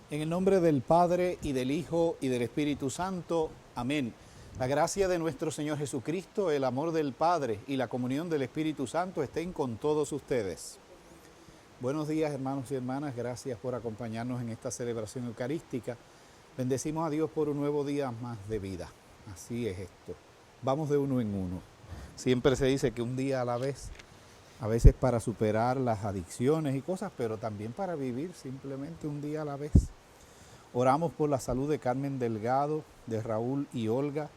En el nombre del Padre, y del Hijo, y del Espíritu Santo. Amén. La gracia de nuestro Señor Jesucristo, el amor del Padre y la comunión del Espíritu Santo estén con todos ustedes. Buenos días, hermanos y hermanas. Gracias por acompañarnos en esta celebración eucarística. Bendecimos a Dios por un nuevo día más de vida. Así es esto. Vamos de uno en uno. Siempre se dice que un día a la vez, a veces para superar las adicciones y cosas, pero también para vivir simplemente un día a la vez. Oramos por la salud de Carmen Delgado, de Raúl y Olga,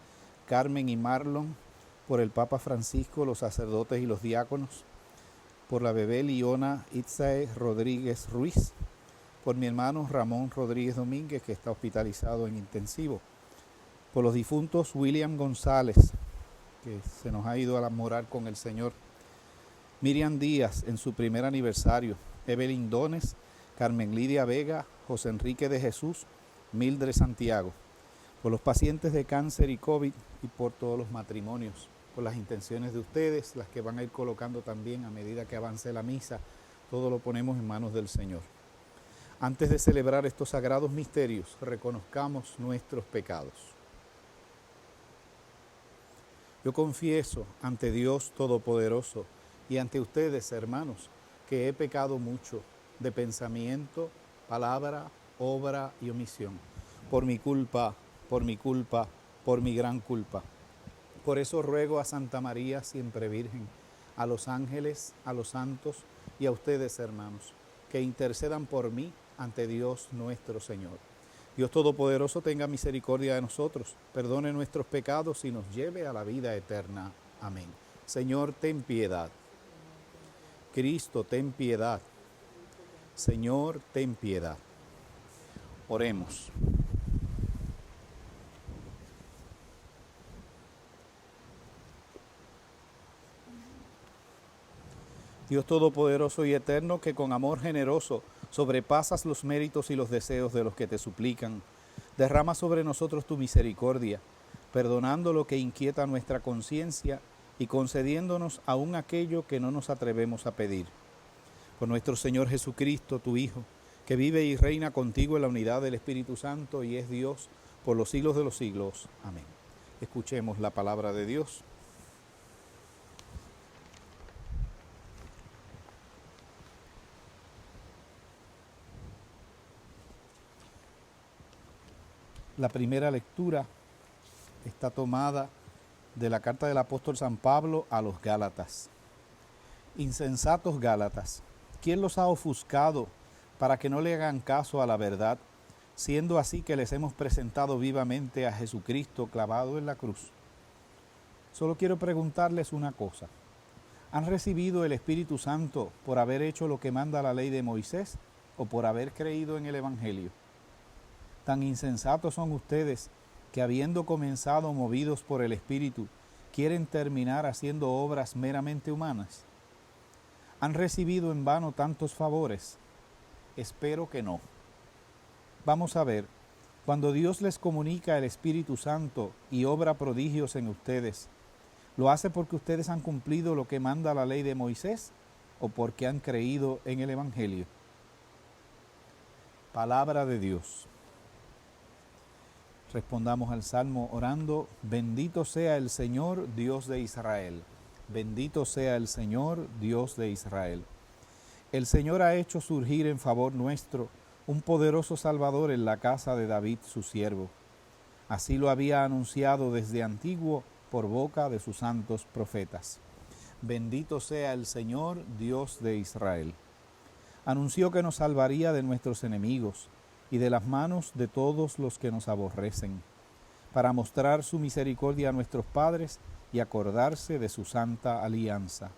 Carmen y Marlon, por el Papa Francisco, los sacerdotes y los diáconos, por la bebé Liona Itzae Rodríguez Ruiz, por mi hermano Ramón Rodríguez Domínguez, que está hospitalizado en intensivo, por los difuntos William González, que se nos ha ido a morar con el Señor, Miriam Díaz en su primer aniversario, Evelyn Dones, Carmen Lidia Vega, José Enrique de Jesús, Mildred Santiago, por los pacientes de cáncer y COVID y por todos los matrimonios, por las intenciones de ustedes, las que van a ir colocando también a medida que avance la misa, todo lo ponemos en manos del Señor. Antes de celebrar estos sagrados misterios, reconozcamos nuestros pecados. Yo confieso ante Dios Todopoderoso y ante ustedes, hermanos, que he pecado mucho de pensamiento, palabra, obra y omisión, por mi culpa, por mi gran culpa. Por eso ruego a Santa María, siempre Virgen, a los ángeles, a los santos y a ustedes, hermanos, que intercedan por mí ante Dios nuestro Señor. Dios Todopoderoso tenga misericordia de nosotros, perdone nuestros pecados y nos lleve a la vida eterna. Amén. Señor, ten piedad. Cristo, ten piedad. Señor, ten piedad. Oremos. Dios Todopoderoso y Eterno, que con amor generoso sobrepasas los méritos y los deseos de los que te suplican, derrama sobre nosotros tu misericordia, perdonando lo que inquieta nuestra conciencia y concediéndonos aún aquello que no nos atrevemos a pedir. Por nuestro Señor Jesucristo, tu Hijo, que vive y reina contigo en la unidad del Espíritu Santo y es Dios por los siglos de los siglos. Amén. Escuchemos la palabra de Dios. La primera lectura está tomada de la carta del apóstol San Pablo a los Gálatas. Insensatos Gálatas, ¿quién los ha ofuscado para que no le hagan caso a la verdad, siendo así que les hemos presentado vivamente a Jesucristo clavado en la cruz? Solo quiero preguntarles una cosa. ¿Han recibido el Espíritu Santo por haber hecho lo que manda la ley de Moisés o por haber creído en el Evangelio? Tan insensatos son ustedes que, habiendo comenzado movidos por el Espíritu, quieren terminar haciendo obras meramente humanas. ¿Han recibido en vano tantos favores? Espero que no. Vamos a ver, cuando Dios les comunica el Espíritu Santo y obra prodigios en ustedes, ¿lo hace porque ustedes han cumplido lo que manda la ley de Moisés o porque han creído en el Evangelio? Palabra de Dios. Respondamos al Salmo orando: bendito sea el Señor, Dios de Israel. Bendito sea el Señor, Dios de Israel. El Señor ha hecho surgir en favor nuestro un poderoso Salvador en la casa de David, su siervo. Así lo había anunciado desde antiguo por boca de sus santos profetas. Bendito sea el Señor, Dios de Israel. Anunció que nos salvaría de nuestros enemigos y de las manos de todos los que nos aborrecen, para mostrar su misericordia a nuestros padres y acordarse de su santa alianza.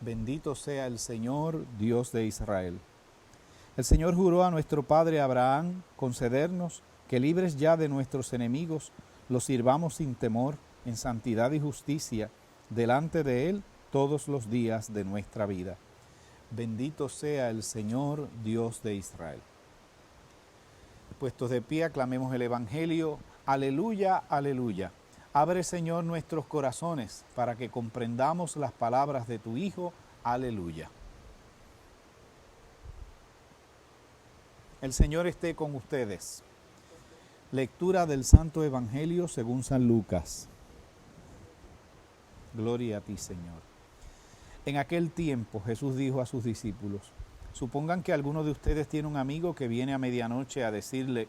Bendito sea el Señor, Dios de Israel. El Señor juró a nuestro padre Abraham concedernos que, libres ya de nuestros enemigos, los sirvamos sin temor, en santidad y justicia, delante de Él todos los días de nuestra vida. Bendito sea el Señor, Dios de Israel. Puestos de pie, aclamemos el Evangelio. Aleluya, aleluya. Abre, Señor, nuestros corazones para que comprendamos las palabras de tu Hijo. Aleluya. El Señor esté con ustedes. Lectura del Santo Evangelio según San Lucas. Gloria a ti, Señor. En aquel tiempo Jesús dijo a sus discípulos: supongan que alguno de ustedes tiene un amigo que viene a medianoche a decirle: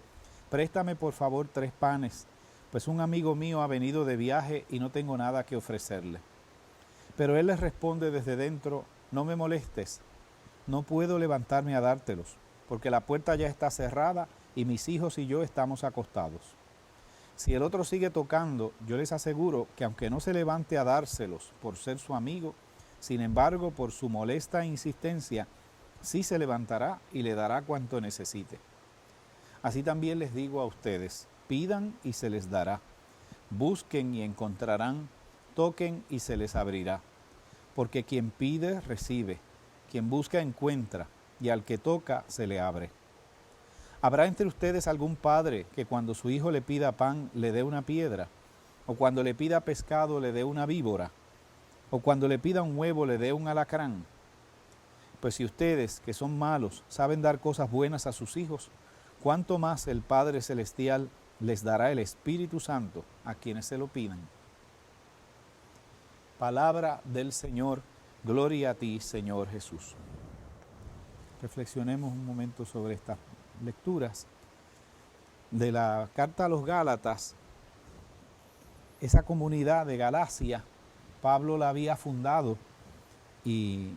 préstame por favor 3 panes, pues un amigo mío ha venido de viaje y no tengo nada que ofrecerle. Pero él les responde desde dentro: no me molestes, no puedo levantarme a dártelos, porque la puerta ya está cerrada y mis hijos y yo estamos acostados. Si el otro sigue tocando, yo les aseguro que aunque no se levante a dárselos por ser su amigo, sin embargo, por su molesta insistencia, sí se levantará y le dará cuanto necesite. Así también les digo a ustedes: pidan y se les dará, busquen y encontrarán, toquen y se les abrirá. Porque quien pide, recibe, quien busca, encuentra, y al que toca, se le abre. ¿Habrá entre ustedes algún padre que cuando su hijo le pida pan, le dé una piedra? ¿O cuando le pida pescado, le dé una víbora? ¿O cuando le pida un huevo, le dé un alacrán? Pues si ustedes, que son malos, saben dar cosas buenas a sus hijos, ¿cuánto más el Padre Celestial les dará el Espíritu Santo a quienes se lo pidan? Palabra del Señor. Gloria a ti, Señor Jesús. Reflexionemos un momento sobre estas lecturas de la carta a los Gálatas. Esa comunidad de Galacia, Pablo la había fundado y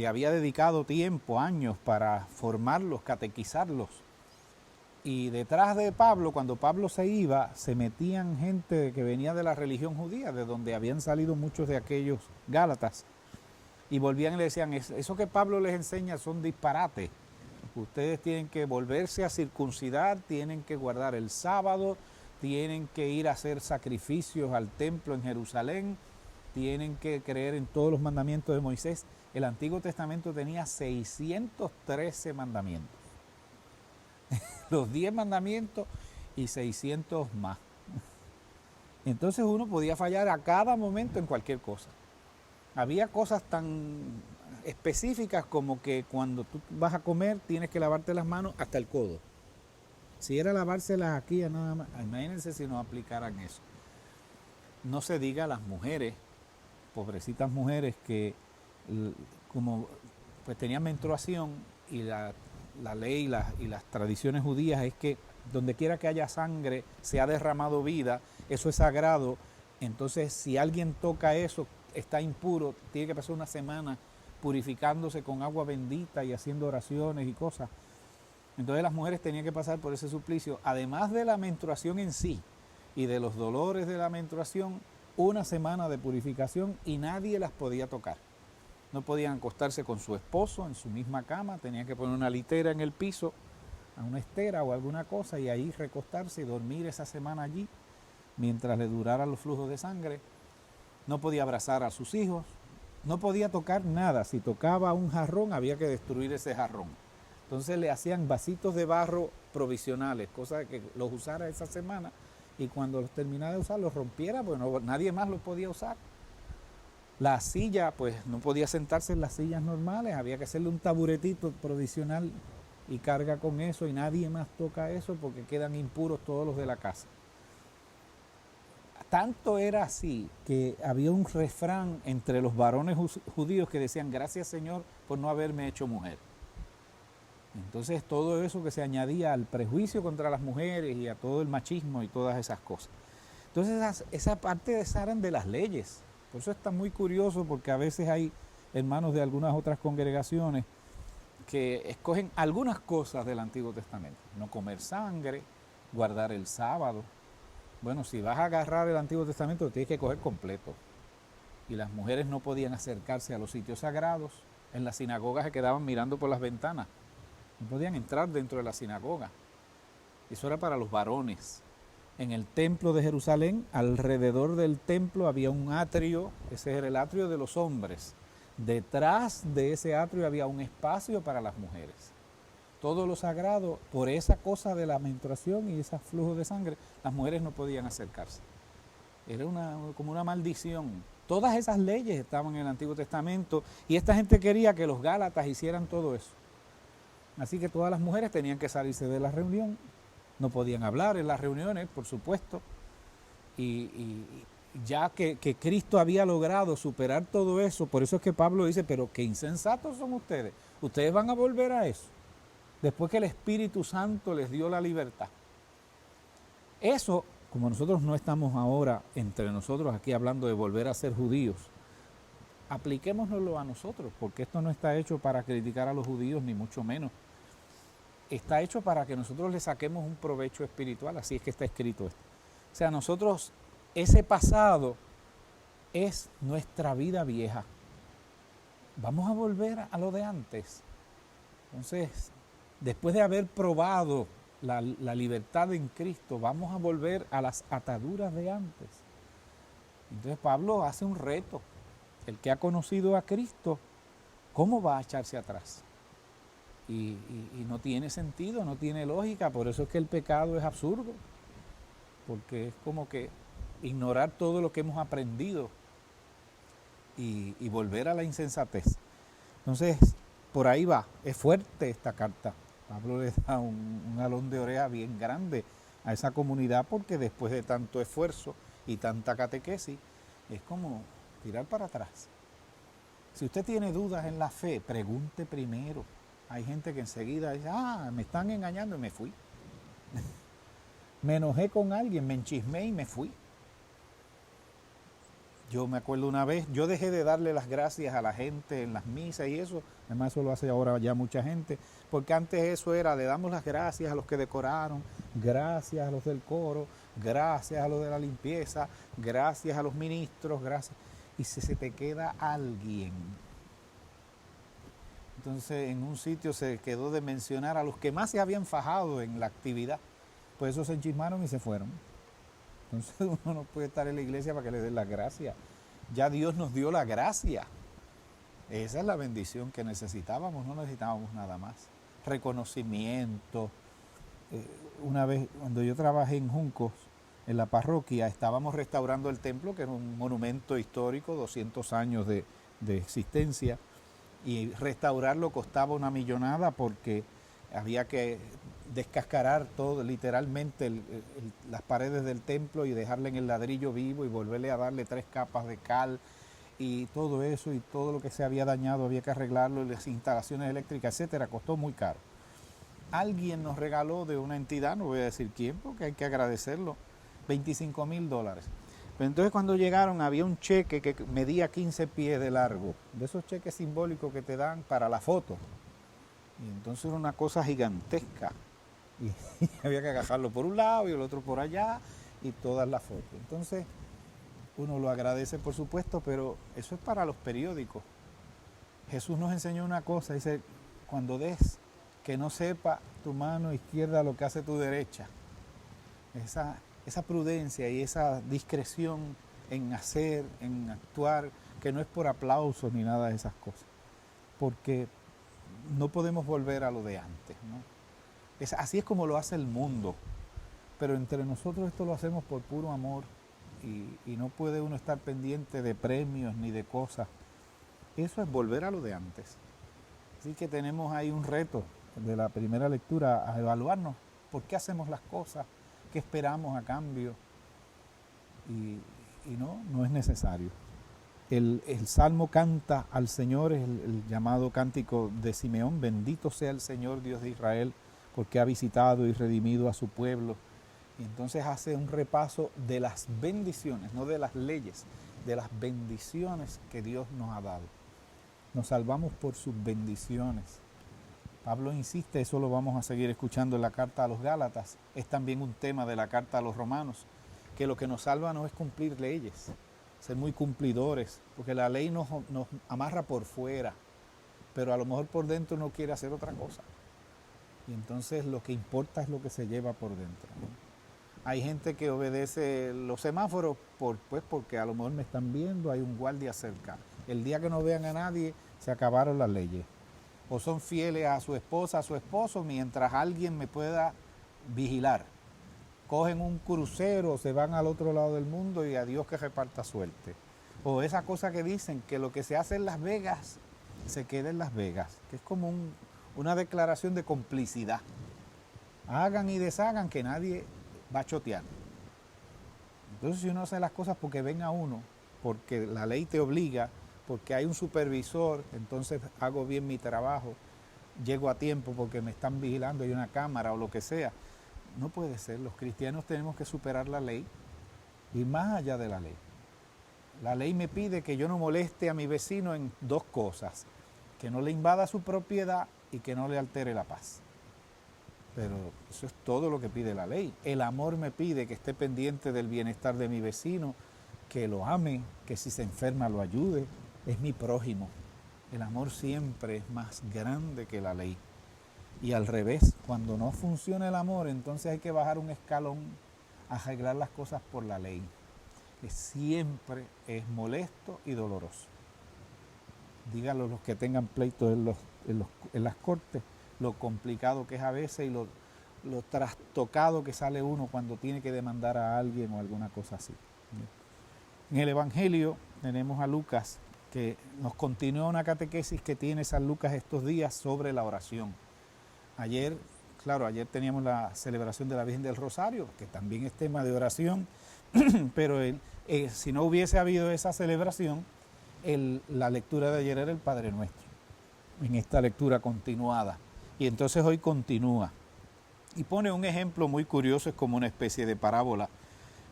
había dedicado tiempo, años, para formarlos, catequizarlos. Y detrás de Pablo, cuando Pablo se iba, se metían gente que venía de la religión judía, de donde habían salido muchos de aquellos Gálatas. Y volvían y le decían: eso que Pablo les enseña son disparates. Ustedes tienen que volverse a circuncidar, tienen que guardar el sábado, tienen que ir a hacer sacrificios al templo en Jerusalén, tienen que creer en todos los mandamientos de Moisés. El Antiguo Testamento tenía 613 mandamientos. Los 10 mandamientos y 600 más. Entonces uno podía fallar a cada momento en cualquier cosa. Había cosas tan específicas como que cuando tú vas a comer tienes que lavarte las manos hasta el codo. Si era lavárselas aquí, nada más, imagínense si no aplicaran eso. No se diga a las mujeres, pobrecitas mujeres que como pues tenían menstruación, y la ley y las tradiciones judías es que donde quiera que haya sangre se ha derramado vida, eso es sagrado. Entonces si alguien toca eso, está impuro, tiene que pasar una semana purificándose con agua bendita y haciendo oraciones y cosas. Entonces las mujeres tenían que pasar por ese suplicio, además de la menstruación en sí y de los dolores de la menstruación, una semana de purificación, y nadie las podía tocar. No podían acostarse con su esposo en su misma cama, tenían que poner una litera en el piso, a una estera o alguna cosa, y ahí recostarse y dormir esa semana allí, mientras le duraran los flujos de sangre. No podía abrazar a sus hijos, no podía tocar nada. Si tocaba un jarrón, había que destruir ese jarrón. Entonces le hacían vasitos de barro provisionales, cosa que los usara esa semana, y cuando los terminara de usar, los rompiera, pues nadie más los podía usar. La silla, pues no podía sentarse en las sillas normales, había que hacerle un taburetito provisional y carga con eso, y nadie más toca eso porque quedan impuros todos los de la casa. Tanto era así que había un refrán entre los varones judíos que decían: gracias, Señor, por no haberme hecho mujer. Entonces todo eso que se añadía al prejuicio contra las mujeres y a todo el machismo y todas esas cosas. Entonces esa parte eran de las leyes. Por eso está muy curioso, porque a veces hay hermanos de algunas otras congregaciones que escogen algunas cosas del Antiguo Testamento. No comer sangre, guardar el sábado. Bueno, si vas a agarrar el Antiguo Testamento, lo tienes que coger completo. Y las mujeres no podían acercarse a los sitios sagrados. En las sinagogas se quedaban mirando por las ventanas. No podían entrar dentro de la sinagoga. Eso era para los varones. En el templo de Jerusalén, alrededor del templo había un atrio, ese era el atrio de los hombres. Detrás de ese atrio había un espacio para las mujeres. Todo lo sagrado, por esa cosa de la menstruación y ese flujo de sangre, las mujeres no podían acercarse. Era como una maldición. Todas esas leyes estaban en el Antiguo Testamento, y esta gente quería que los Gálatas hicieran todo eso. Así que todas las mujeres tenían que salirse de la reunión, no podían hablar en las reuniones, por supuesto, y ya que Cristo había logrado superar todo eso, por eso es que Pablo dice, pero qué insensatos son ustedes van a volver a eso, después que el Espíritu Santo les dio la libertad. Eso, como nosotros no estamos ahora entre nosotros aquí hablando de volver a ser judíos, apliquémoslo a nosotros, porque esto no está hecho para criticar a los judíos, ni mucho menos. Está hecho para que nosotros le saquemos un provecho espiritual, así es que está escrito esto. O sea, nosotros, ese pasado es nuestra vida vieja. Vamos a volver a lo de antes. Entonces, después de haber probado la libertad en Cristo, vamos a volver a las ataduras de antes. Entonces Pablo hace un reto. El que ha conocido a Cristo, ¿cómo va a echarse atrás? Y no tiene sentido, no tiene lógica, por eso es que el pecado es absurdo, porque es como que ignorar todo lo que hemos aprendido y volver a la insensatez. Entonces, por ahí va, es fuerte esta carta. Pablo le da un jalón de oreja bien grande a esa comunidad, porque después de tanto esfuerzo y tanta catequesis, es como tirar para atrás. Si usted tiene dudas en la fe, pregunte primero. Hay gente que enseguida dice, me están engañando y me fui. Me enojé con alguien, me enchismé y me fui. Yo me acuerdo una vez, yo dejé de darle las gracias a la gente en las misas y eso, además eso lo hace ahora ya mucha gente, porque antes eso era, le damos las gracias a los que decoraron, gracias a los del coro, gracias a los de la limpieza, gracias a los ministros, gracias. Y si se te queda alguien, entonces en un sitio se quedó de mencionar a los que más se habían fajado en la actividad, pues esos se enchismaron y se fueron. Entonces uno no puede estar en la iglesia para que le den las gracias. Ya Dios nos dio la gracia. Esa es la bendición que necesitábamos, no necesitábamos nada más. Reconocimiento. Una vez cuando yo trabajé en Juncos, en la parroquia, estábamos restaurando el templo, que era un monumento histórico, 200 años de existencia, y restaurarlo costaba una millonada porque había que descascarar todo, literalmente las paredes del templo y dejarle en el ladrillo vivo y volverle a darle 3 capas de cal y todo eso, y todo lo que se había dañado había que arreglarlo, y las instalaciones eléctricas, etcétera, costó muy caro. Alguien nos regaló de una entidad, no voy a decir quién porque hay que agradecerlo, $25,000. Pero entonces cuando llegaron había un cheque que medía 15 pies de largo, de esos cheques simbólicos que te dan para la foto. Y entonces era una cosa gigantesca. Y había que agajarlo por un lado y el otro por allá y todas las fotos. Entonces uno lo agradece por supuesto, pero eso es para los periódicos. Jesús nos enseñó una cosa, dice, cuando des, que no sepa tu mano izquierda lo que hace tu derecha. Esa prudencia y esa discreción en hacer, en actuar, que no es por aplausos ni nada de esas cosas. Porque no podemos volver a lo de antes, ¿no? Así es como lo hace el mundo, pero entre nosotros esto lo hacemos por puro amor y no puede uno estar pendiente de premios ni de cosas. Eso es volver a lo de antes. Así que tenemos ahí un reto de la primera lectura a evaluarnos por qué hacemos las cosas, qué esperamos a cambio y no es necesario. El Salmo canta al Señor, es el llamado cántico de Simeón, bendito sea el Señor Dios de Israel, porque ha visitado y redimido a su pueblo. Y entonces hace un repaso de las bendiciones, no de las leyes, de las bendiciones que Dios nos ha dado. Nos salvamos por sus bendiciones. Pablo insiste, eso lo vamos a seguir escuchando en la carta a los Gálatas, es también un tema de la carta a los Romanos, que lo que nos salva no es cumplir leyes, ser muy cumplidores, porque la ley nos amarra por fuera, pero a lo mejor por dentro no quiere hacer otra cosa. Y entonces lo que importa es lo que se lleva por dentro, ¿no? Hay gente que obedece los semáforos porque a lo mejor me están viendo, hay un guardia cerca. El día que no vean a nadie, se acabaron las leyes. O son fieles a su esposa, a su esposo, mientras alguien me pueda vigilar. Cogen un crucero, se van al otro lado del mundo y a Dios que reparta suerte. O esa cosa que dicen que lo que se hace en Las Vegas, se queda en Las Vegas, que es como una declaración de complicidad. Hagan y deshagan que nadie va a chotear. Entonces si uno hace las cosas porque ven a uno, porque la ley te obliga, porque hay un supervisor, entonces hago bien mi trabajo, llego a tiempo porque me están vigilando, hay una cámara o lo que sea. No puede ser, los cristianos tenemos que superar la ley, ir más allá de la ley. La ley me pide que yo no moleste a mi vecino en dos cosas, que no le invada su propiedad y que no le altere la paz. Pero eso es todo lo que pide la ley. El amor me pide que esté pendiente del bienestar de mi vecino, que lo ame, que si se enferma lo ayude, es mi prójimo. El amor siempre es más grande que la ley. Y al revés, cuando no funciona el amor, entonces hay que bajar un escalón, arreglar las cosas por la ley, que siempre es molesto y doloroso. Díganlo los que tengan pleitos en las cortes, lo complicado que es a veces y lo trastocado que sale uno cuando tiene que demandar a alguien o alguna cosa así. En el Evangelio tenemos a Lucas, que nos continúa una catequesis que tiene San Lucas estos días sobre la oración. Ayer teníamos la celebración de la Virgen del Rosario, que también es tema de oración, pero si no hubiese habido esa celebración, la lectura de ayer era el Padre Nuestro, en esta lectura continuada. Y entonces hoy continúa. Y pone un ejemplo muy curioso, es como una especie de parábola,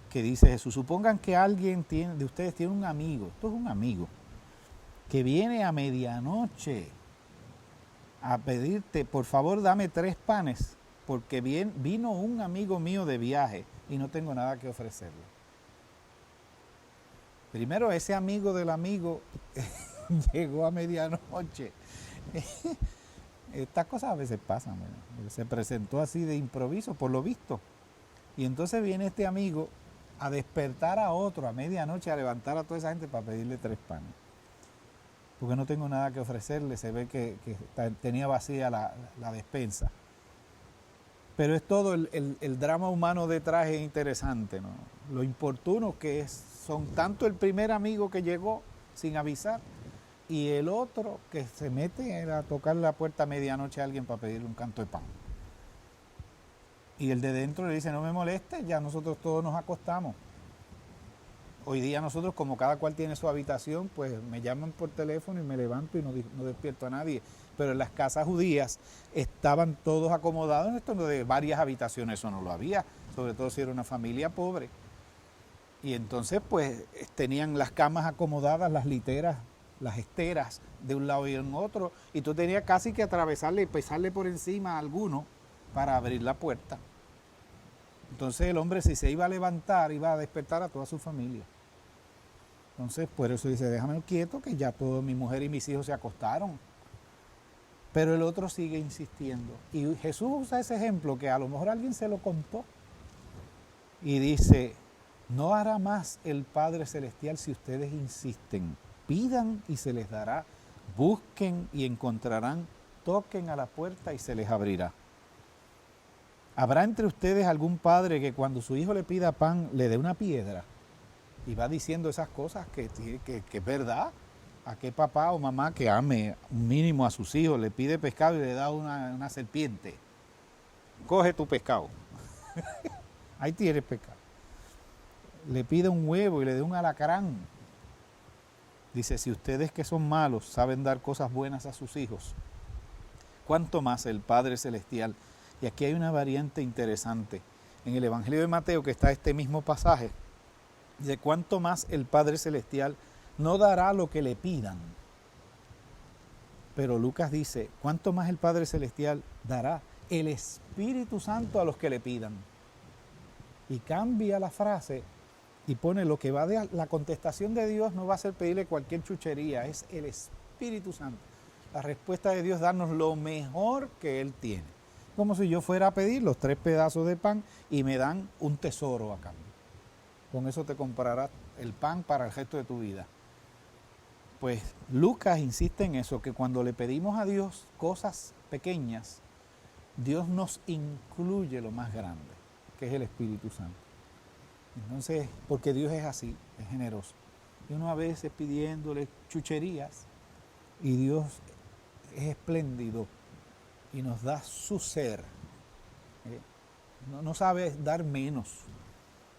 que dice Jesús: supongan que alguien de ustedes tiene un amigo, esto es un amigo, que viene a medianoche a pedirte, por favor dame 3 panes, porque vino un amigo mío de viaje y no tengo nada que ofrecerle. Primero, ese amigo del amigo llegó a medianoche. Estas cosas a veces pasan, ¿verdad? Se presentó así de improviso, por lo visto. Y entonces viene este amigo a despertar a otro a medianoche, a levantar a toda esa gente para pedirle 3 panes. Porque no tengo nada que ofrecerle, se ve que tenía vacía la despensa. Pero es todo el drama humano detrás es interesante, ¿no? Lo importuno que son tanto el primer amigo que llegó sin avisar y el otro que se mete a tocar la puerta a medianoche a alguien para pedirle un canto de pan. Y el de dentro le dice: no me moleste, ya nosotros todos nos acostamos. Hoy día nosotros, como cada cual tiene su habitación, pues me llaman por teléfono y me levanto y no despierto a nadie. Pero en las casas judías estaban todos acomodados en esto de varias habitaciones, eso no lo había, sobre todo si era una familia pobre. Y entonces pues tenían las camas acomodadas, las literas, las esteras de un lado y en otro, y tú tenías casi que atravesarle y pesarle por encima a alguno para abrir la puerta. Entonces el hombre, si se iba a levantar, iba a despertar a toda su familia. Entonces, por eso dice: déjame quieto, que ya toda mi mujer y mis hijos se acostaron. Pero el otro sigue insistiendo. Y Jesús usa ese ejemplo que a lo mejor alguien se lo contó. Y dice: no hará más el Padre Celestial si ustedes insisten. Pidan y se les dará. Busquen y encontrarán. Toquen a la puerta y se les abrirá. ¿Habrá entre ustedes algún padre que cuando su hijo le pida pan le dé una piedra? Y va diciendo esas cosas que es verdad. ¿A qué papá o mamá que ame un mínimo a sus hijos le pide pescado y le da una serpiente? Coge tu pescado. Ahí tienes pescado. Le pide un huevo y le da un alacrán. Dice: si ustedes que son malos saben dar cosas buenas a sus hijos, ¿cuánto más el Padre Celestial? Y aquí hay una variante interesante. En el Evangelio de Mateo, que está este mismo pasaje, de cuánto más el Padre Celestial no dará lo que le pidan. Pero Lucas dice: cuánto más el Padre Celestial dará el Espíritu Santo a los que le pidan. Y cambia la frase y pone lo que va de la contestación de Dios no va a ser pedirle cualquier chuchería, es el Espíritu Santo. La respuesta de Dios es darnos lo mejor que Él tiene. Como si yo fuera a pedir los 3 pedazos de pan y me dan un tesoro a cambio. Con eso te comprarás el pan para el resto de tu vida. Pues Lucas insiste en eso, que cuando le pedimos a Dios cosas pequeñas, Dios nos incluye lo más grande, que es el Espíritu Santo. Entonces, porque Dios es así, es generoso. Y uno a veces pidiéndole chucherías, y Dios es espléndido y nos da su ser. No sabe dar menos.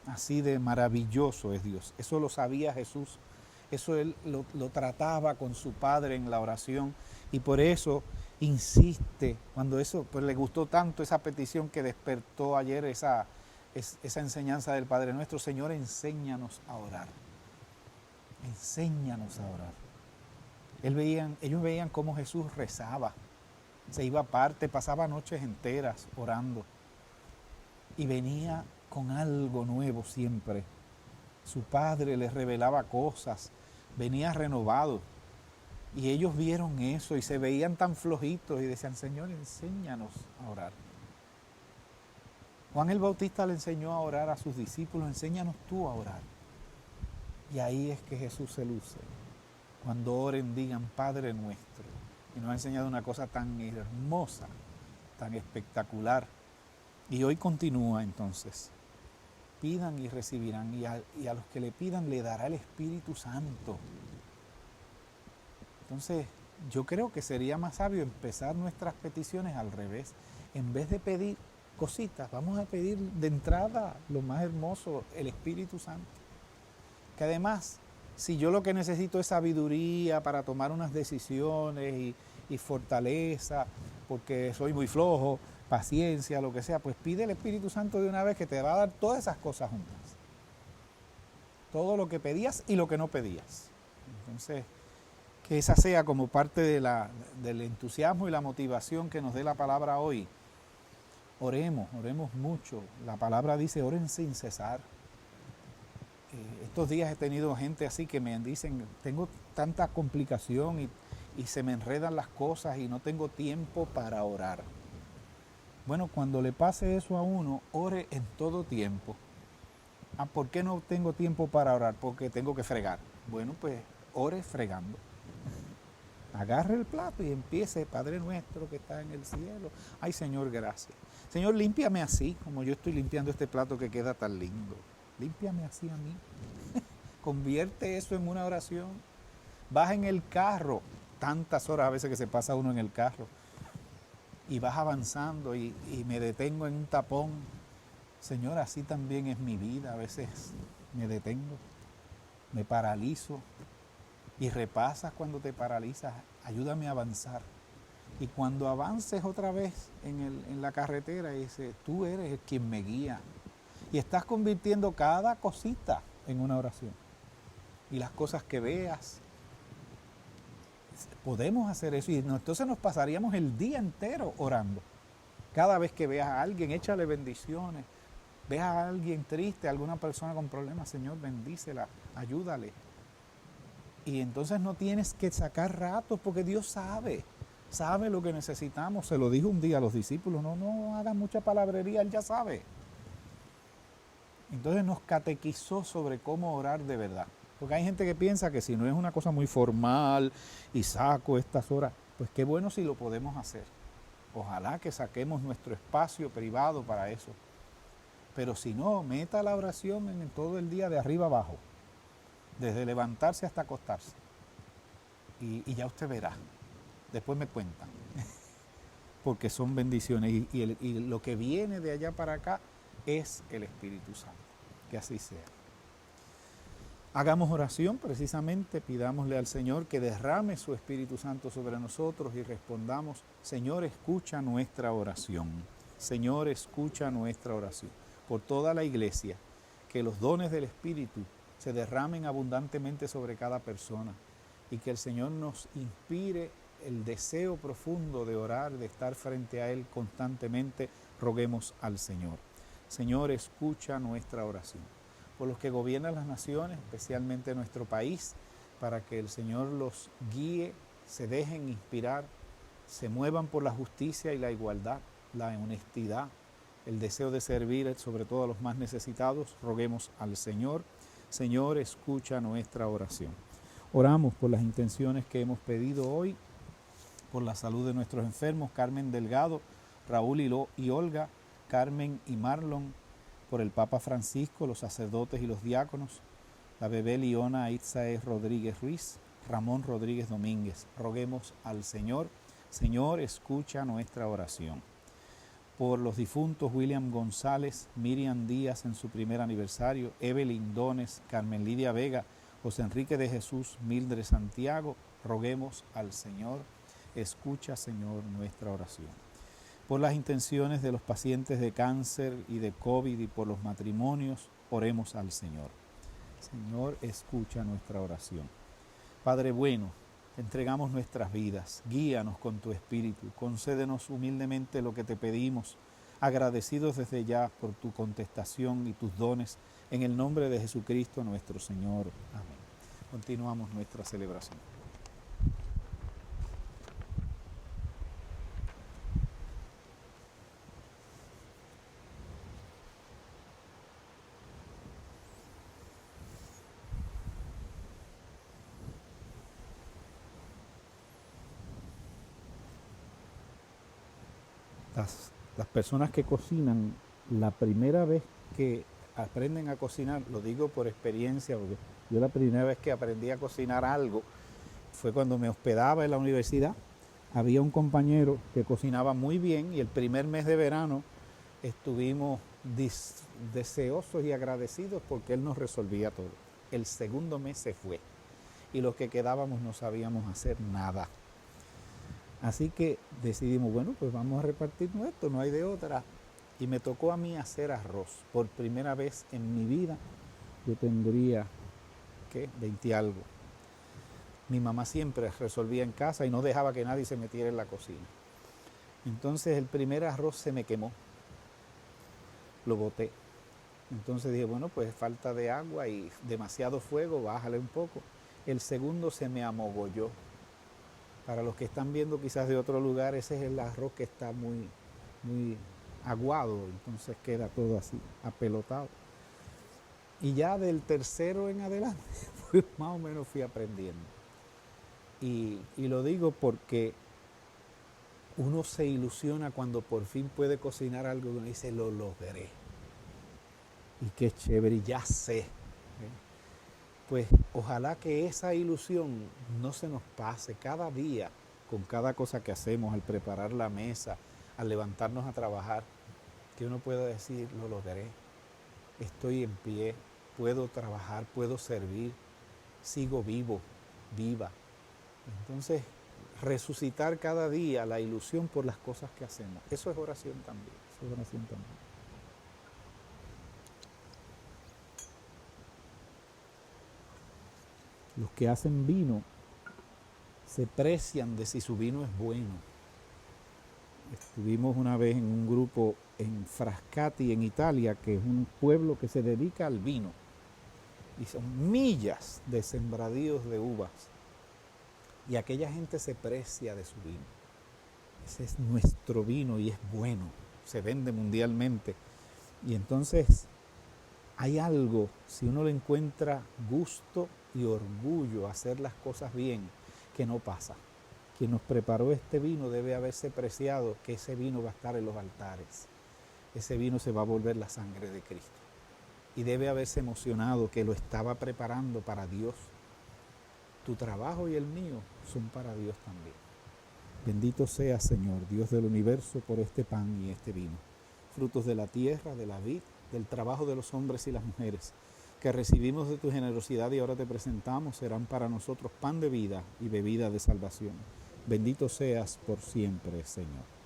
Así de maravilloso es Dios. Eso lo sabía Jesús. Eso él lo trataba con su Padre en la oración. Y por eso insiste, cuando eso pues le gustó tanto esa petición que despertó ayer esa enseñanza del Padre Nuestro. Señor, enséñanos a orar. Enséñanos a orar. Ellos veían cómo Jesús rezaba. Se iba aparte, pasaba noches enteras orando. Y venía con algo nuevo siempre. Su Padre les revelaba cosas, venía renovado. Y ellos vieron eso y se veían tan flojitos y decían, Señor, enséñanos a orar. Juan el Bautista le enseñó a orar a sus discípulos, enséñanos tú a orar. Y ahí es que Jesús se luce. Cuando oren digan, Padre nuestro. Y nos ha enseñado una cosa tan hermosa, tan espectacular. Y hoy continúa entonces. Pidan y recibirán, y a los que le pidan le dará el Espíritu Santo. Entonces, yo creo que sería más sabio empezar nuestras peticiones al revés. En vez de pedir cositas, vamos a pedir de entrada lo más hermoso, el Espíritu Santo. Que además, si yo lo que necesito es sabiduría para tomar unas decisiones y fortaleza, porque soy muy flojo, paciencia, lo que sea, pues pide el Espíritu Santo de una vez que te va a dar todas esas cosas juntas. Todo lo que pedías y lo que no pedías. Entonces, que esa sea como parte del entusiasmo y la motivación que nos dé la palabra hoy. Oremos mucho. La palabra dice, oren sin cesar. Estos días he tenido gente así que me dicen, tengo tanta complicación y se me enredan las cosas y no tengo tiempo para orar. Bueno, cuando le pase eso a uno, ore en todo tiempo. ¿Por qué no tengo tiempo para orar? Porque tengo que fregar. Bueno, pues ore fregando. Agarre el plato y empiece, Padre nuestro que está en el cielo. Ay, Señor, gracias. Señor, límpiame así, como yo estoy limpiando este plato que queda tan lindo. Límpiame así a mí. Convierte eso en una oración. Vas en el carro, tantas horas a veces que se pasa uno en el carro. Y vas avanzando y me detengo en un tapón. Señor, así también es mi vida. A veces me detengo, me paralizo. Y repasas cuando te paralizas, ayúdame a avanzar. Y cuando avances otra vez en la carretera, dices, tú eres quien me guía. Y estás convirtiendo cada cosita en una oración. Y las cosas que veas, podemos hacer eso. Y entonces nos pasaríamos el día entero orando. Cada vez que veas a alguien, échale bendiciones. Veas a alguien triste, a alguna persona con problemas, Señor, bendícela, ayúdale. Y entonces no tienes que sacar ratos porque Dios sabe lo que necesitamos. Se lo dijo un día a los discípulos, no hagan mucha palabrería, Él ya sabe. Entonces nos catequizó sobre cómo orar de verdad. Porque hay gente que piensa que si no es una cosa muy formal y saco estas horas, pues qué bueno si lo podemos hacer. Ojalá que saquemos nuestro espacio privado para eso. Pero si no, meta la oración en todo el día de arriba abajo. Desde levantarse hasta acostarse. Y ya usted verá. Después me cuentan. Porque son bendiciones. Y lo que viene de allá para acá es el Espíritu Santo. Que así sea. Hagamos oración precisamente. Pidámosle al Señor que derrame su Espíritu Santo sobre nosotros y respondamos, Señor, escucha nuestra oración. Señor, escucha nuestra oración. Por toda la iglesia, que los dones del Espíritu se derramen abundantemente sobre cada persona y que el Señor nos inspire el deseo profundo de orar, de estar frente a Él constantemente. Roguemos al Señor. Señor, escucha nuestra oración. Por los que gobiernan las naciones, especialmente nuestro país, para que el Señor los guíe, se dejen inspirar, se muevan por la justicia y la igualdad, la honestidad, el deseo de servir sobre todo a los más necesitados. Roguemos al Señor. Señor, escucha nuestra oración. Oramos por las intenciones que hemos pedido hoy, por la salud de nuestros enfermos, Carmen Delgado, Raúl y Olga, Carmen y Marlon, por el Papa Francisco, los sacerdotes y los diáconos, la bebé Liona Itzae Rodríguez Ruiz, Ramón Rodríguez Domínguez. Roguemos al Señor Señor, escucha nuestra oración. Por los difuntos William González, Miriam Díaz en su primer aniversario, Evelyn Dones, Carmen Lidia Vega, José Enrique de Jesús, Mildred Santiago, roguemos al Señor. Escucha, Señor, nuestra oración. Por las intenciones de los pacientes de cáncer y de COVID y por los matrimonios, oremos al Señor. Señor, escucha nuestra oración. Padre bueno, te entregamos nuestras vidas, guíanos con tu Espíritu, concédenos humildemente lo que te pedimos, agradecidos desde ya por tu contestación y tus dones, en el nombre de Jesucristo nuestro Señor. Amén. Continuamos nuestra celebración. Las personas que cocinan, la primera vez que aprenden a cocinar, lo digo por experiencia, porque yo la primera vez que aprendí a cocinar algo fue cuando me hospedaba en la universidad. Había un compañero que cocinaba muy bien y el primer mes de verano estuvimos deseosos y agradecidos porque él nos resolvía todo. El segundo mes se fue y los que quedábamos no sabíamos hacer nada. Así que decidimos, bueno, pues vamos a repartirnos esto, no hay de otra. Y me tocó a mí hacer arroz. Por primera vez en mi vida, yo tendría, 20 algo. Mi mamá siempre resolvía en casa y no dejaba que nadie se metiera en la cocina. Entonces el primer arroz se me quemó, lo boté. Entonces dije, bueno, pues falta de agua y demasiado fuego, bájale un poco. El segundo se me amogolló. Para los que están viendo quizás de otro lugar, ese es el arroz que está muy aguado, entonces queda todo así, apelotado. Y ya del tercero en adelante, pues más o menos fui aprendiendo. Y lo digo porque uno se ilusiona cuando por fin puede cocinar algo que uno dice, lo logré. Y qué chévere, y ya sé. Pues ojalá que esa ilusión no se nos pase cada día con cada cosa que hacemos, al preparar la mesa, al levantarnos a trabajar, que uno pueda decir, lo logré, estoy en pie, puedo trabajar, puedo servir, sigo vivo, viva. Entonces, resucitar cada día la ilusión por las cosas que hacemos, eso es oración también, eso es oración también. Los que hacen vino se precian de si su vino es bueno. Estuvimos una vez en un grupo en Frascati, en Italia, que es un pueblo que se dedica al vino. Y son millas de sembradíos de uvas. Y aquella gente se precia de su vino. Ese es nuestro vino y es bueno. Se vende mundialmente. Y entonces hay algo, si uno le encuentra gusto y orgullo a hacer las cosas bien, que no pasa. Quien nos preparó este vino debe haberse preciado que ese vino va a estar en los altares. Ese vino se va a volver la sangre de Cristo. Y debe haberse emocionado que lo estaba preparando para Dios. Tu trabajo y el mío son para Dios también. Bendito sea, Señor, Dios del universo, por este pan y este vino, frutos de la tierra, de la vid, del trabajo de los hombres y las mujeres, que recibimos de tu generosidad y ahora te presentamos, serán para nosotros pan de vida y bebida de salvación. Bendito seas por siempre, Señor.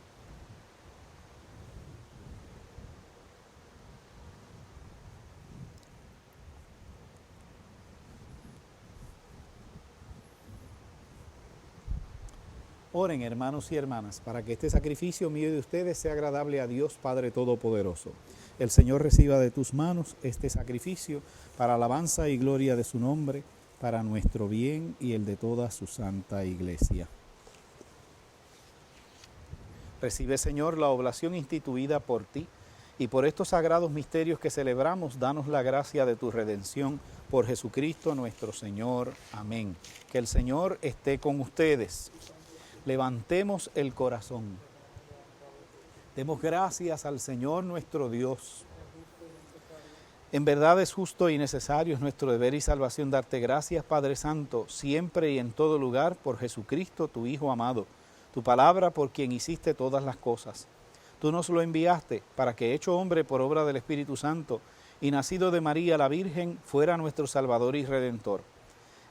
Oren, hermanos y hermanas, para que este sacrificio mío y de ustedes sea agradable a Dios Padre Todopoderoso. El Señor reciba de tus manos este sacrificio para alabanza y gloria de su nombre, para nuestro bien y el de toda su santa iglesia. Recibe, Señor, la oblación instituida por ti, y por estos sagrados misterios que celebramos, danos la gracia de tu redención por Jesucristo nuestro Señor. Amén. Que el Señor esté con ustedes. Levantemos el corazón. Demos gracias al Señor nuestro Dios. En verdad es justo y necesario, es nuestro deber y salvación darte gracias, Padre Santo, siempre y en todo lugar, por Jesucristo, tu Hijo amado, tu palabra por quien hiciste todas las cosas. Tú nos lo enviaste para que, hecho hombre por obra del Espíritu Santo y nacido de María la Virgen, fuera nuestro Salvador y Redentor.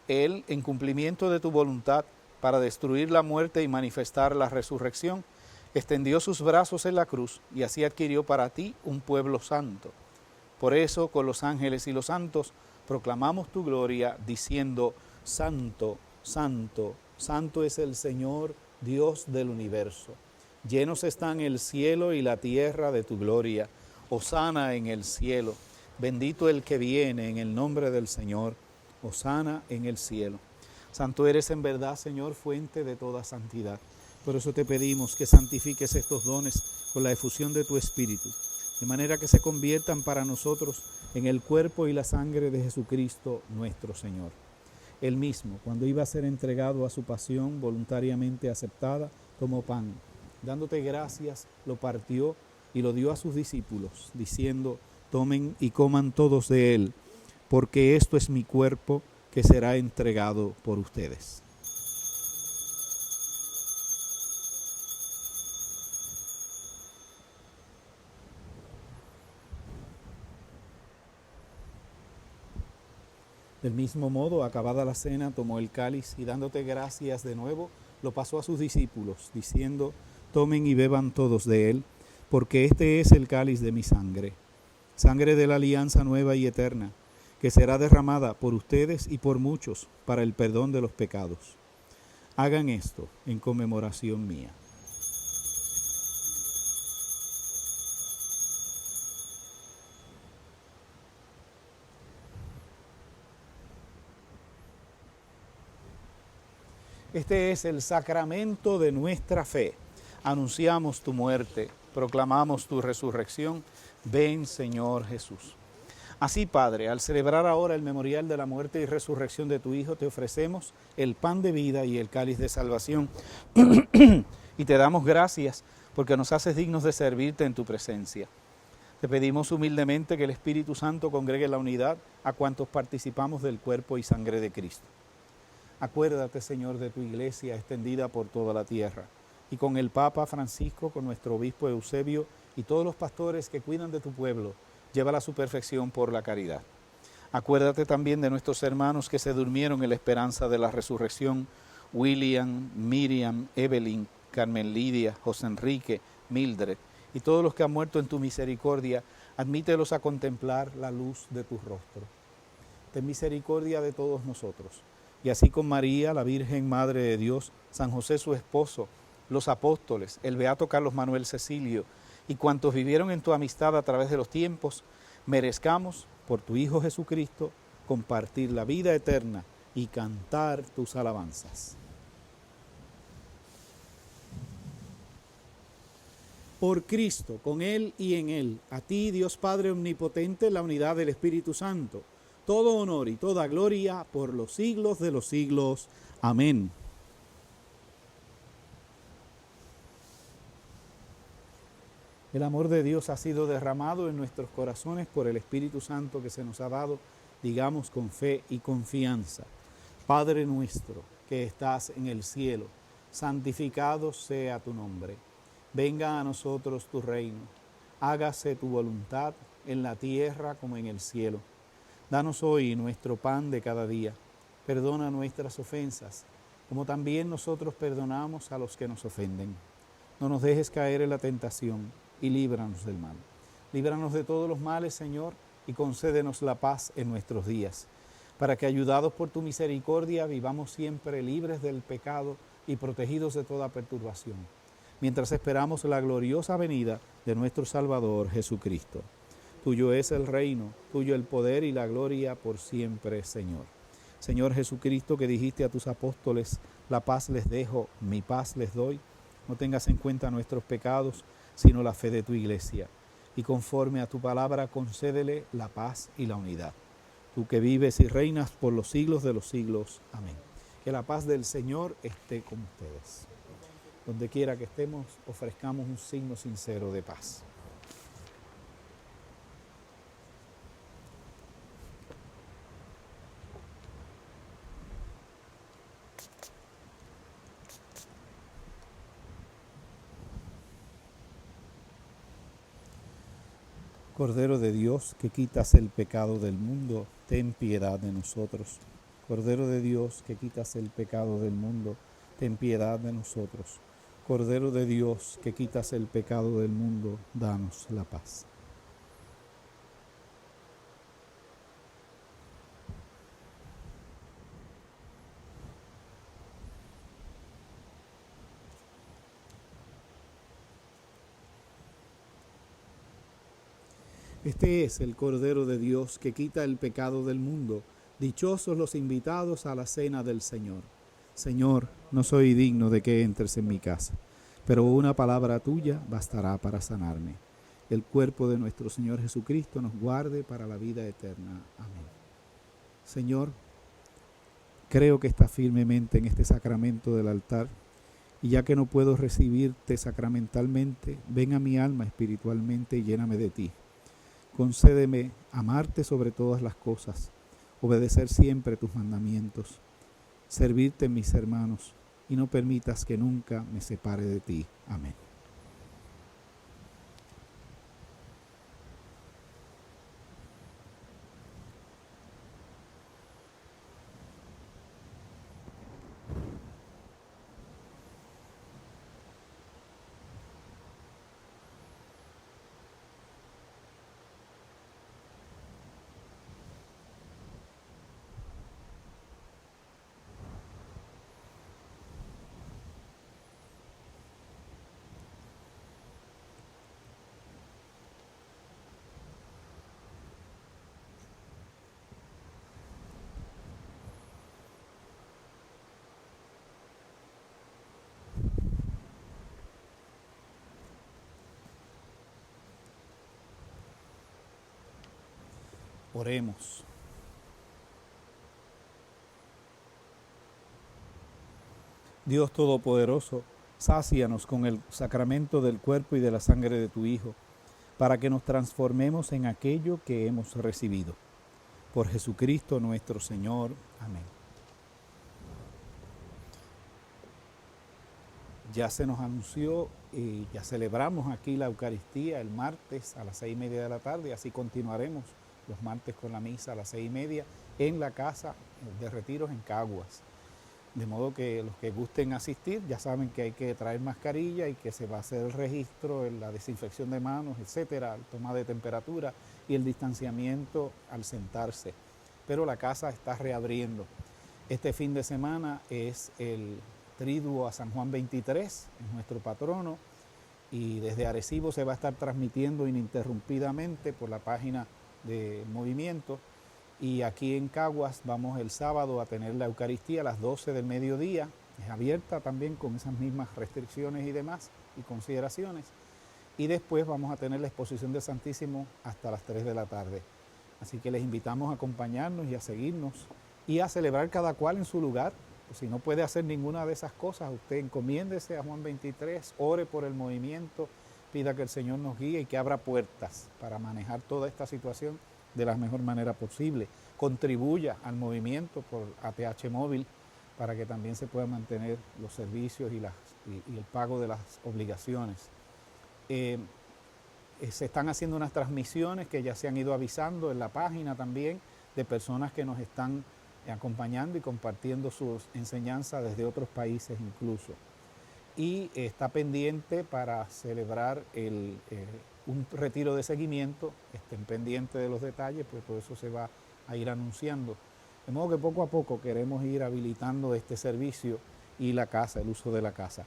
Él, en cumplimiento de tu voluntad, para destruir la muerte y manifestar la resurrección, extendió sus brazos en la cruz y así adquirió para ti un pueblo santo. Por eso, con los ángeles y los santos, proclamamos tu gloria, diciendo: Santo, Santo, Santo es el Señor, Dios del universo. Llenos están el cielo y la tierra de tu gloria. Hosana en el cielo. Bendito el que viene en el nombre del Señor. Hosana en el cielo. Santo eres en verdad, Señor, fuente de toda santidad. Por eso te pedimos que santifiques estos dones con la efusión de tu Espíritu, de manera que se conviertan para nosotros en el cuerpo y la sangre de Jesucristo nuestro Señor. Él mismo, cuando iba a ser entregado a su pasión voluntariamente aceptada, tomó pan. Dándote gracias, lo partió y lo dio a sus discípulos, diciendo: tomen y coman todos de él, porque esto es mi cuerpo que será entregado por ustedes. Del mismo modo, acabada la cena, tomó el cáliz y dándote gracias de nuevo, lo pasó a sus discípulos, diciendo: tomen y beban todos de él, porque este es el cáliz de mi sangre, sangre de la alianza nueva y eterna, que será derramada por ustedes y por muchos para el perdón de los pecados. Hagan esto en conmemoración mía. Este es el sacramento de nuestra fe. Anunciamos tu muerte, proclamamos tu resurrección. Ven, Señor Jesús. Así, Padre, al celebrar ahora el memorial de la muerte y resurrección de tu Hijo, te ofrecemos el pan de vida y el cáliz de salvación. Y te damos gracias porque nos haces dignos de servirte en tu presencia. Te pedimos humildemente que el Espíritu Santo congregue la unidad a cuantos participamos del cuerpo y sangre de Cristo. Acuérdate, Señor, de tu iglesia extendida por toda la tierra, y con el Papa Francisco, con nuestro obispo Eusebio y todos los pastores que cuidan de tu pueblo, llévala a su perfección por la caridad. Acuérdate también de nuestros hermanos que se durmieron en la esperanza de la resurrección: William, Miriam, Evelyn, Carmen Lidia, José Enrique, Mildred, y todos los que han muerto en tu misericordia, admítelos a contemplar la luz de tu rostro. Ten misericordia de todos nosotros. Y así con María, la Virgen Madre de Dios, San José su esposo, los apóstoles, el beato Carlos Manuel Cecilio y cuantos vivieron en tu amistad a través de los tiempos, merezcamos, por tu Hijo Jesucristo, compartir la vida eterna y cantar tus alabanzas. Por Cristo, con Él y en Él, a ti, Dios Padre Omnipotente, la unidad del Espíritu Santo, todo honor y toda gloria por los siglos de los siglos. Amén. El amor de Dios ha sido derramado en nuestros corazones por el Espíritu Santo que se nos ha dado, digamos con fe y confianza. Padre nuestro que estás en el cielo, santificado sea tu nombre. Venga a nosotros tu reino. Hágase tu voluntad en la tierra como en el cielo. Danos hoy nuestro pan de cada día. Perdona nuestras ofensas, como también nosotros perdonamos a los que nos ofenden. No nos dejes caer en la tentación y líbranos del mal. Líbranos de todos los males, Señor, y concédenos la paz en nuestros días, para que, ayudados por tu misericordia, vivamos siempre libres del pecado y protegidos de toda perturbación, mientras esperamos la gloriosa venida de nuestro Salvador Jesucristo. Tuyo es el reino, tuyo el poder y la gloria por siempre, Señor. Señor Jesucristo, que dijiste a tus apóstoles: la paz les dejo, mi paz les doy, no tengas en cuenta nuestros pecados, sino la fe de tu iglesia. Y conforme a tu palabra, concédele la paz y la unidad. Tú que vives y reinas por los siglos de los siglos. Amén. Que la paz del Señor esté con ustedes. Donde quiera que estemos, ofrezcamos un signo sincero de paz. Cordero de Dios, que quitas el pecado del mundo, ten piedad de nosotros. Cordero de Dios, que quitas el pecado del mundo, ten piedad de nosotros. Cordero de Dios, que quitas el pecado del mundo, danos la paz. Este es el Cordero de Dios que quita el pecado del mundo. Dichosos los invitados a la cena del Señor. Señor, no soy digno de que entres en mi casa, pero una palabra tuya bastará para sanarme. El cuerpo de nuestro Señor Jesucristo nos guarde para la vida eterna. Amén. Señor, creo que estás firmemente en este sacramento del altar, y ya que no puedo recibirte sacramentalmente, ven a mi alma espiritualmente y lléname de ti. Concédeme amarte sobre todas las cosas, obedecer siempre tus mandamientos, servirte en mis hermanos, y no permitas que nunca me separe de ti. Amén. Oremos. Dios Todopoderoso, sácianos con el sacramento del cuerpo y de la sangre de tu Hijo, para que nos transformemos en aquello que hemos recibido. Por Jesucristo nuestro Señor. Amén. Ya se nos anunció y ya celebramos aquí la Eucaristía el martes a las 6:30 de la tarde, así continuaremos los martes con la misa a las 6:30 en la casa de retiros en Caguas. De modo que los que gusten asistir ya saben que hay que traer mascarilla y que se va a hacer el registro, la desinfección de manos, etcétera, el toma de temperatura y el distanciamiento al sentarse. Pero la casa está reabriendo. Este fin de semana es el triduo a San Juan 23, es nuestro patrono, y desde Arecibo se va a estar transmitiendo ininterrumpidamente por la página de Movimiento. Y aquí en Caguas vamos el sábado a tener la Eucaristía a las 12 del mediodía. Es abierta también con esas mismas restricciones y demás y consideraciones. Y después vamos a tener la exposición del Santísimo hasta las 3 de la tarde. Así que les invitamos a acompañarnos y a seguirnos y a celebrar cada cual en su lugar. Si no puede hacer ninguna de esas cosas, usted encomiéndese a Juan 23, ore por el movimiento, pida que el Señor nos guíe y que abra puertas para manejar toda esta situación de la mejor manera posible. Contribuya al movimiento por ATH Móvil para que también se puedan mantener los servicios y el pago de las obligaciones. Se están haciendo unas transmisiones que ya se han ido avisando en la página también de personas que nos están acompañando y compartiendo sus enseñanzas desde otros países incluso. Y está pendiente para celebrar un retiro de seguimiento, estén pendientes de los detalles, pues todo eso se va a ir anunciando. De modo que poco a poco queremos ir habilitando este servicio y la casa, el uso de la casa.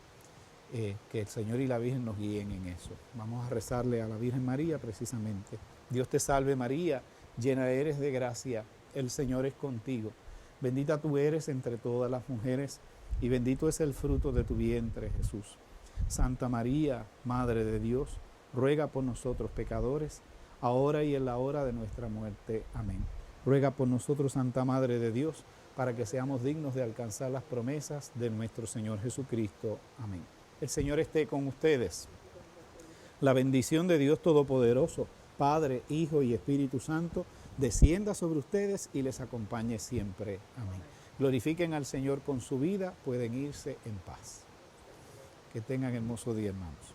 Que el Señor y la Virgen nos guíen en eso. Vamos a rezarle a la Virgen María precisamente. Dios te salve María, llena eres de gracia, el Señor es contigo. Bendita tú eres entre todas las mujeres y bendito es el fruto de tu vientre, Jesús. Santa María, Madre de Dios, ruega por nosotros pecadores, ahora y en la hora de nuestra muerte. Amén. Ruega por nosotros, Santa Madre de Dios, para que seamos dignos de alcanzar las promesas de nuestro Señor Jesucristo. Amén. El Señor esté con ustedes. La bendición de Dios Todopoderoso, Padre, Hijo y Espíritu Santo, descienda sobre ustedes y les acompañe siempre. Amén. Glorifiquen al Señor con su vida, pueden irse en paz. Que tengan hermoso día, hermanos.